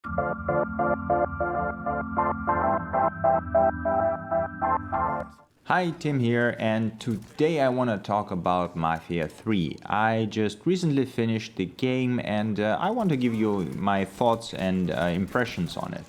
Hi, Tim here, and today I want to talk about Mafia 3. I just recently finished the game and I want to give you my thoughts and impressions on it.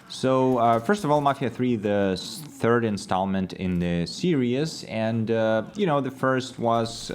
So, first of all, Mafia 3, the third installment in the series, and the first was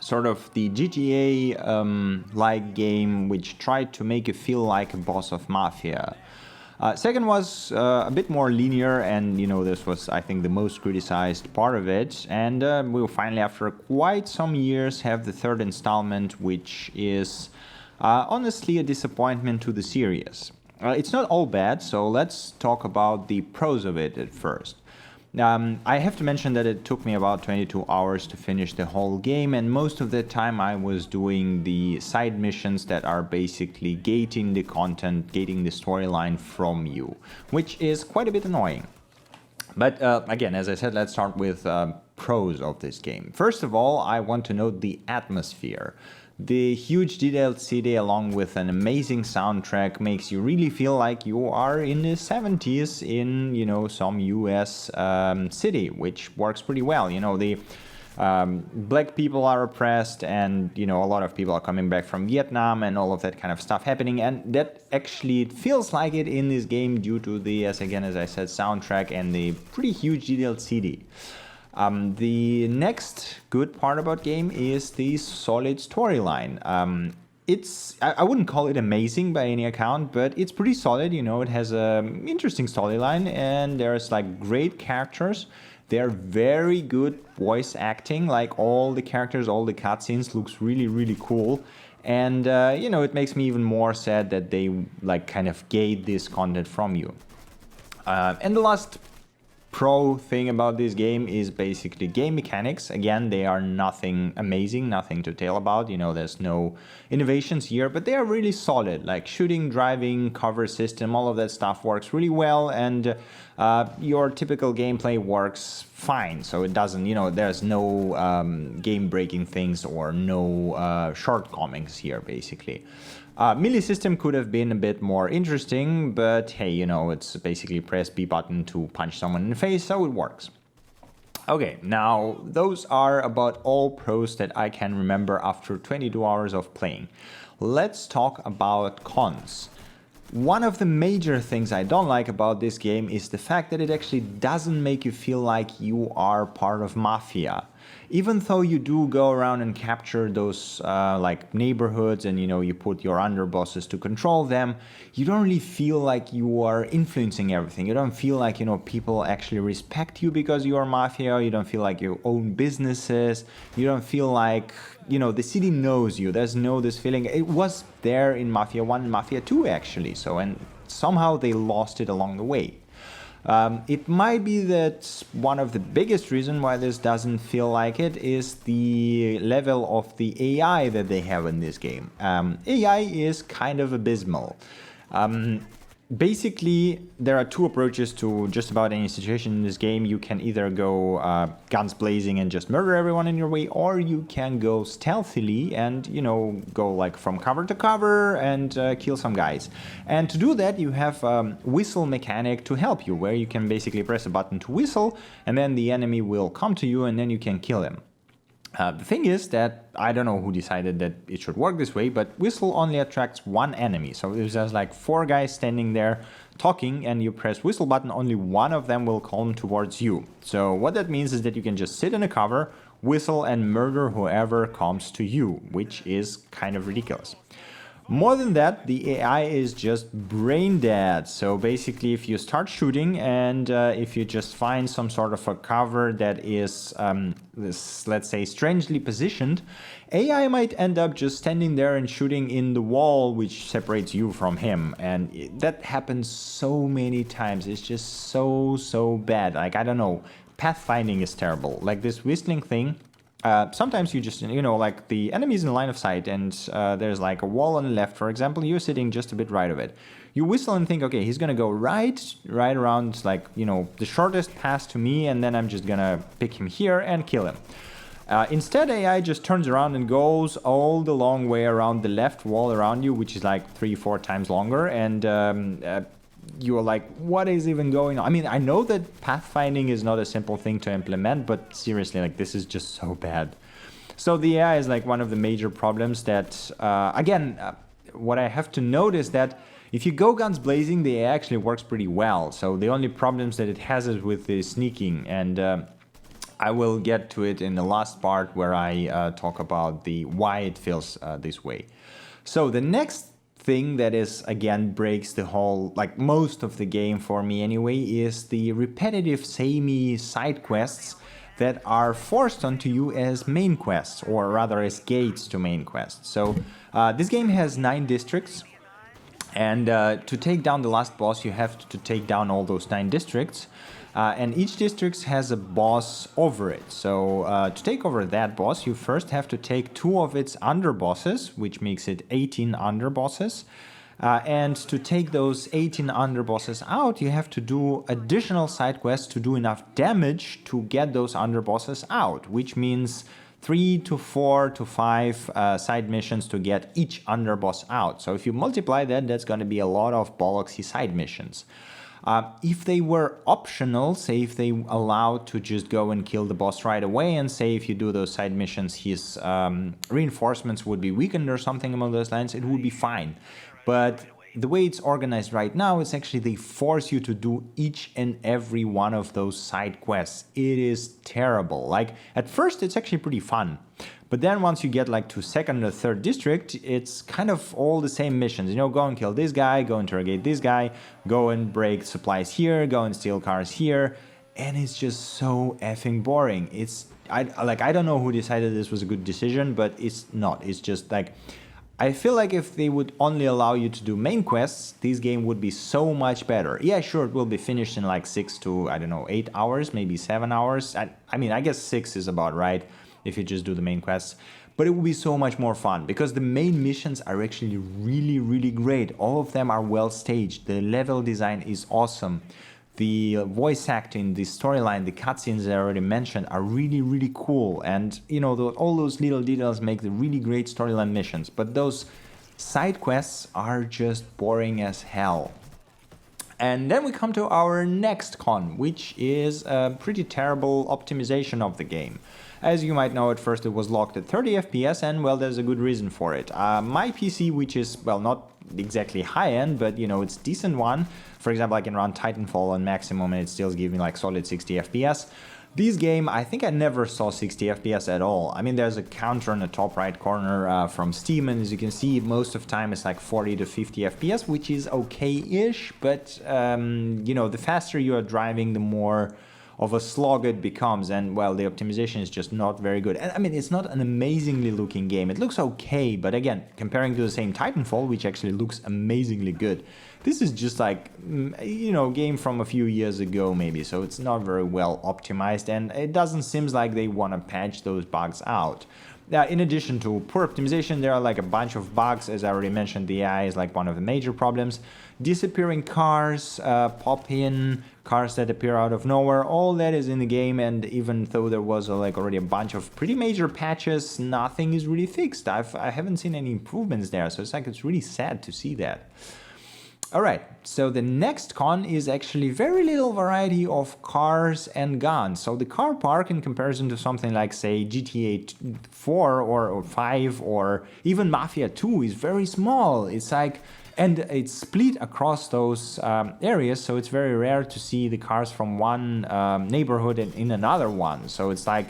sort of the GTA-like game which tried to make you feel like a boss of Mafia. Second was a bit more linear, and this was, I think, the most criticized part of it. And we'll finally, after quite some years, have the third installment, which is honestly a disappointment to the series. It's not all bad, so let's talk about the pros of it at first. I have to mention that it took me about 22 hours to finish the whole game, and most of the time I was doing the side missions that are basically gating the content, gating the storyline from you, which is quite a bit annoying. But again, as I said, let's start with pros of this game. First of all, I want to note the atmosphere. The huge detailed city along with an amazing soundtrack makes you really feel like you are in the 70s in, some US city, which works pretty well. The black people are oppressed, and, a lot of people are coming back from Vietnam and all of that kind of stuff happening. And that actually feels like it in this game due to the, as I said, soundtrack and the pretty huge detailed city. The next good part about game is the solid storyline. I wouldn't call it amazing by any account, but it's pretty solid. It has an interesting storyline, and there's like great characters. They're very good voice acting. Like all the characters, all the cutscenes looks really, really cool. And it makes me even more sad that they like kind of gate this content from you. And the last pro thing about this game is basically game mechanics. Again, they are nothing amazing, nothing to tell about. There's no innovations here, but they are really solid. Like shooting, driving, cover system, all of that stuff works really well, and your typical gameplay works fine. So it doesn't, there's no game-breaking things or no shortcomings here, basically. Melee system could have been a bit more interesting, but hey, it's basically press B button to punch someone in the face, so it works. Okay, now those are about all pros that I can remember after 22 hours of playing. Let's talk about cons. One of the major things I don't like about this game is the fact that it actually doesn't make you feel like you are part of Mafia. Even though you do go around and capture those like neighborhoods, and you put your underbosses to control them, you don't really feel like you are influencing everything. You don't feel like people actually respect you because you are Mafia. You don't feel like you own businesses. You don't feel like the city knows you. There's this feeling. It was there in Mafia 1 and Mafia 2 actually. And somehow they lost it along the way. It might be that one of the biggest reasons why this doesn't feel like it is the level of the AI that they have in this game. AI is kind of abysmal. Basically, there are two approaches to just about any situation in this game. You can either go guns blazing and just murder everyone in your way, or you can go stealthily and, go like from cover to cover and kill some guys. And to do that, you have whistle mechanic to help you, where you can basically press a button to whistle, and then the enemy will come to you, and then you can kill him. The thing is that I don't know who decided that it should work this way, but whistle only attracts one enemy. So if there's like 4 guys standing there talking and you press whistle button, only one of them will come towards you. So what that means is that you can just sit in a cover, whistle, and murder whoever comes to you, which is kind of ridiculous. More than that, the AI is just brain dead. So basically, if you start shooting and if you just find some sort of a cover that is, let's say, strangely positioned, AI might end up just standing there and shooting in the wall which separates you from him. And that happens so many times. It's just so bad. Like, I don't know, pathfinding is terrible. Like this whistling thing. Sometimes you just, like the enemy is in line of sight and there's like a wall on the left, for example, you're sitting just a bit right of it. You whistle and think, okay, he's going to go right around, like, the shortest path to me, and then I'm just going to pick him here and kill him. Instead, AI just turns around and goes all the long way around the left wall around you, which is like 3-4 times longer, and you're like, what is even going on? I mean, I know that pathfinding is not a simple thing to implement, but seriously, like, this is just so bad. So the AI is like one of the major problems that, what I have to note is that if you go guns blazing, the AI actually works pretty well. So the only problems that it has is with the sneaking, and I will get to it in the last part where I talk about the why it feels this way. So the next thing that is, again, breaks the whole, like most of the game for me anyway, is the repetitive samey side quests that are forced onto you as main quests, or rather as gates to main quests. So this game has 9 districts, and to take down the last boss, you have to take down all those 9 districts. And each district has a boss over it. So to take over that boss, you first have to take 2 of its underbosses, which makes it 18 underbosses. And to take those 18 underbosses out, you have to do additional side quests to do enough damage to get those underbosses out, which means 3 to 4 to 5 side missions to get each underboss out. So if you multiply that, that's going to be a lot of bollocksy side missions. If they were optional, say if they allowed to just go and kill the boss right away, and say if you do those side missions, his reinforcements would be weakened or something along those lines, it would be fine. But the way it's organized right now is actually they force you to do each and every one of those side quests. It is terrible. Like, at first it's actually pretty fun. But then once you get like to second or third district, it's kind of all the same missions. You know, go and kill this guy, go interrogate this guy, go and break supplies here, go and steal cars here. And it's just so effing boring. I don't know who decided this was a good decision, but it's not. It's just like, I feel like if they would only allow you to do main quests, this game would be so much better. Yeah, sure, it will be finished in like 6 to, 8 hours, maybe 7 hours. I guess 6 is about right if you just do the main quests. But it will be so much more fun because the main missions are actually really, really great. All of them are well staged. The level design is awesome. The voice acting, the storyline, the cutscenes that I already mentioned are really, really cool. And, all those little details make the really great storyline missions. But those side quests are just boring as hell. And then we come to our next con, which is a pretty terrible optimization of the game. As you might know, at first it was locked at 30 FPS, and well, there's a good reason for it. My PC, which is, well, not exactly high-end, but, it's a decent one. For example, I can run Titanfall on maximum, and it still gives me, like, solid 60 FPS. This game, I think I never saw 60 FPS at all. I mean, there's a counter in the top right corner from Steam, and as you can see, most of the time it's like 40 to 50 FPS, which is okay-ish, but, the faster you are driving, the more of a slog it becomes, and well, the optimization is just not very good. And I mean, it's not an amazingly looking game. It looks okay, but again, comparing to the same Titanfall, which actually looks amazingly good, this is just like, game from a few years ago maybe, so it's not very well optimized, and it doesn't seem like they want to patch those bugs out. In addition to poor optimization, there are like a bunch of bugs. As I already mentioned, the AI is like one of the major problems. Disappearing cars, pop-in cars that appear out of nowhere, all that is in the game, and even though there was already a bunch of pretty major patches, nothing is really fixed. I haven't seen any improvements there, so it's really sad to see that. Alright, so the next con is actually very little variety of cars and guns. So the car park, in comparison to something like, say, GTA 4 or 5 or even Mafia 2, is very small. It's like, and it's split across those areas, so it's very rare to see the cars from one neighborhood and in another one. So it's like,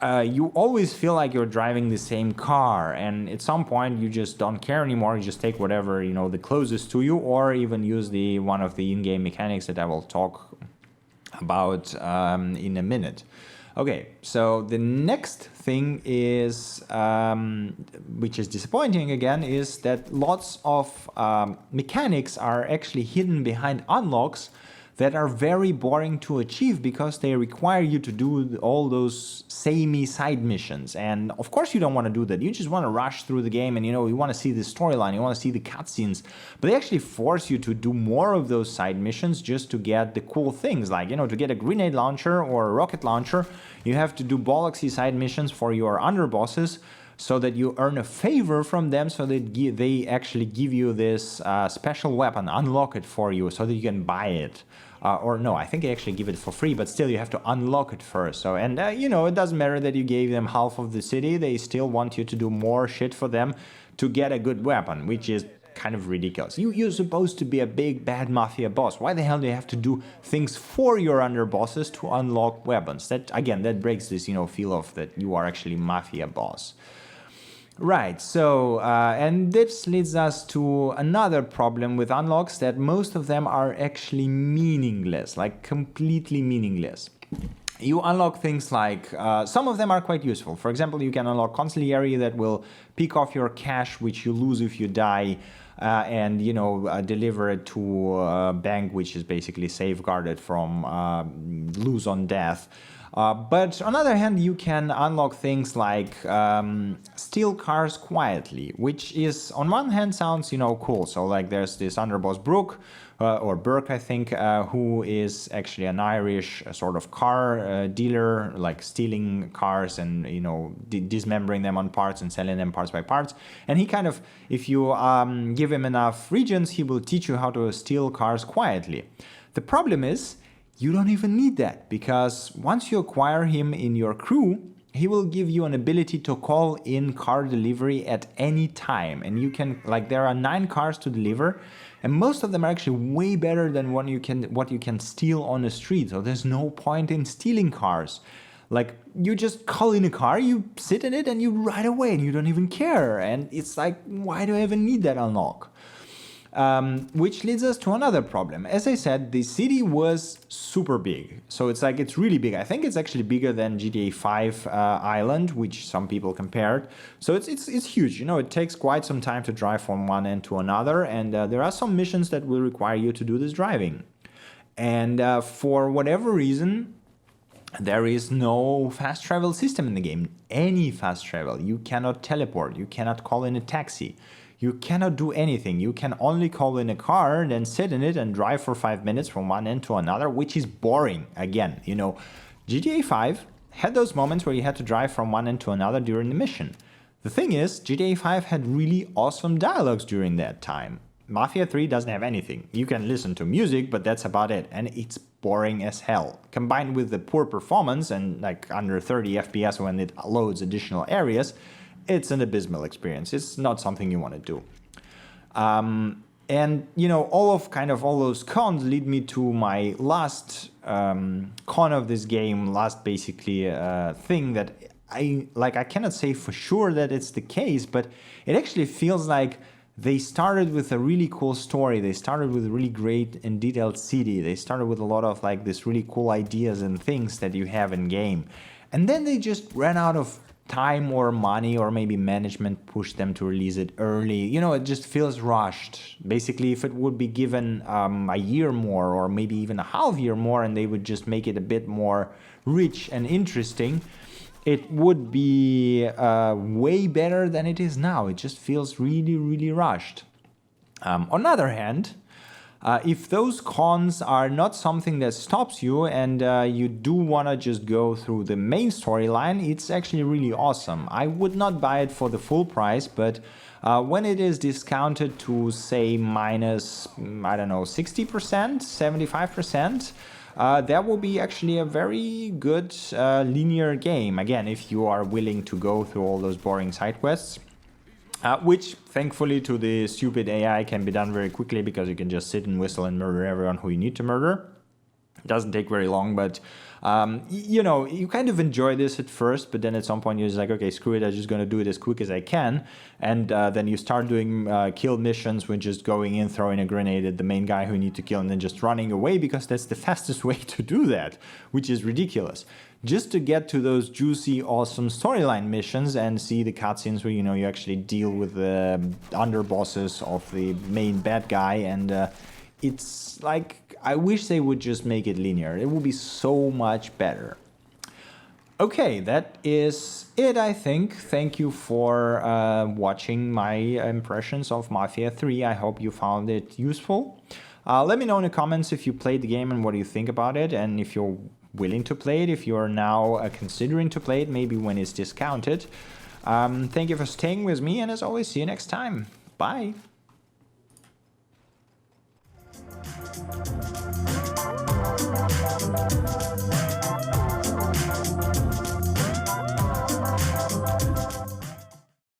you always feel like you're driving the same car, and at some point you just don't care anymore. You just take whatever, the closest to you, or even use one of the in-game mechanics that I will talk about in a minute. Okay, so the next thing is, which is disappointing again, is that lots of mechanics are actually hidden behind unlocks that are very boring to achieve because they require you to do all those samey side missions. And of course you don't want to do that. You just want to rush through the game and you want to see the storyline, you want to see the cutscenes. But they actually force you to do more of those side missions just to get the cool things. Like, to get a grenade launcher or a rocket launcher, you have to do bollocksy side missions for your underbosses, so that you earn a favor from them, so that they actually give you this special weapon, unlock it for you, so that you can buy it. Or no, I think they actually give it for free, but still you have to unlock it first. So, and it doesn't matter that you gave them half of the city, they still want you to do more shit for them to get a good weapon, which is kind of ridiculous. You're supposed to be a big bad mafia boss. Why the hell do you have to do things for your underbosses to unlock weapons? That, again, that breaks this, feel of that you are actually mafia boss. Right, so, and this leads us to another problem with unlocks, that most of them are actually meaningless, like completely meaningless. You unlock things like, some of them are quite useful. For example, you can unlock consigliere that will pick off your cash, which you lose if you die, and deliver it to a bank, which is basically safeguarded from lose on death. But on the other hand, you can unlock things like steal cars quietly, which is, on one hand, sounds, cool. So, like, there's this underboss Brooke, or Burke, I think, who is actually an Irish sort of car dealer, like stealing cars and, dismembering them on parts and selling them parts by parts. And he kind of, if you give him enough regions, he will teach you how to steal cars quietly. The problem is, you don't even need that, because once you acquire him in your crew, he will give you an ability to call in car delivery at any time. And you can, like, there are 9 cars to deliver, and most of them are actually way better than what you can steal on the street. So there's no point in stealing cars. Like, you just call in a car, you sit in it, and you ride away, and you don't even care. And it's like, why do I even need that unlock? Which leads us to another problem. As I said, the city was super big. So it's really big. I think it's actually bigger than GTA 5 Island, which some people compared. So it's huge. It takes quite some time to drive from one end to another. And there are some missions that will require you to do this driving. And for whatever reason, there is no fast travel system in the game. Any fast travel. You cannot teleport. You cannot call in a taxi. You cannot do anything. You can only call in a car and then sit in it and drive for 5 minutes from one end to another, which is boring. Again, GTA 5 had those moments where you had to drive from one end to another during the mission. The thing is, GTA 5 had really awesome dialogues during that time. Mafia 3 doesn't have anything. You can listen to music, but that's about it. And it's boring as hell. Combined with the poor performance and like under 30 FPS when it loads additional areas, it's an abysmal experience. It's not something you want to do. And, all those cons lead me to my last con of this game, last basically thing that I cannot say for sure that it's the case, but it actually feels like they started with a really cool story. They started with a really great and detailed city. They started with a lot of this really cool ideas and things that you have in game. And then they just ran out of time or money, or maybe management pushed them to release it early. It just feels rushed. Basically, if it would be given a year more, or maybe even a half year more, and they would just make it a bit more rich and interesting, it would be way better than it is now. It just feels really, really rushed. On the other hand, if those cons are not something that stops you, and you do want to just go through the main storyline, it's actually really awesome. I would not buy it for the full price, but when it is discounted to, say, minus, 60%, 75%, that will be actually a very good linear game. Again, if you are willing to go through all those boring side quests. Which, thankfully, to the stupid AI can be done very quickly, because you can just sit and whistle and murder everyone who you need to murder. It doesn't take very long, but, you kind of enjoy this at first, but then at some point you're just like, okay, screw it, I'm just going to do it as quick as I can. And then you start doing kill missions with just going in, throwing a grenade at the main guy who you need to kill, and then just running away, because that's the fastest way to do that, which is ridiculous. Just to get to those juicy, awesome storyline missions and see the cutscenes where, you actually deal with the underbosses of the main bad guy, and, it's like, I wish they would just make it linear. It would be so much better. Okay, that is it, I think. Thank you for watching my impressions of Mafia 3. I hope you found it useful. Let me know in the comments if you played the game and what you think about it, and if you're willing to play it, if you're now considering to play it, maybe when it's discounted. Thank you for staying with me, and as always, see you next time. Bye!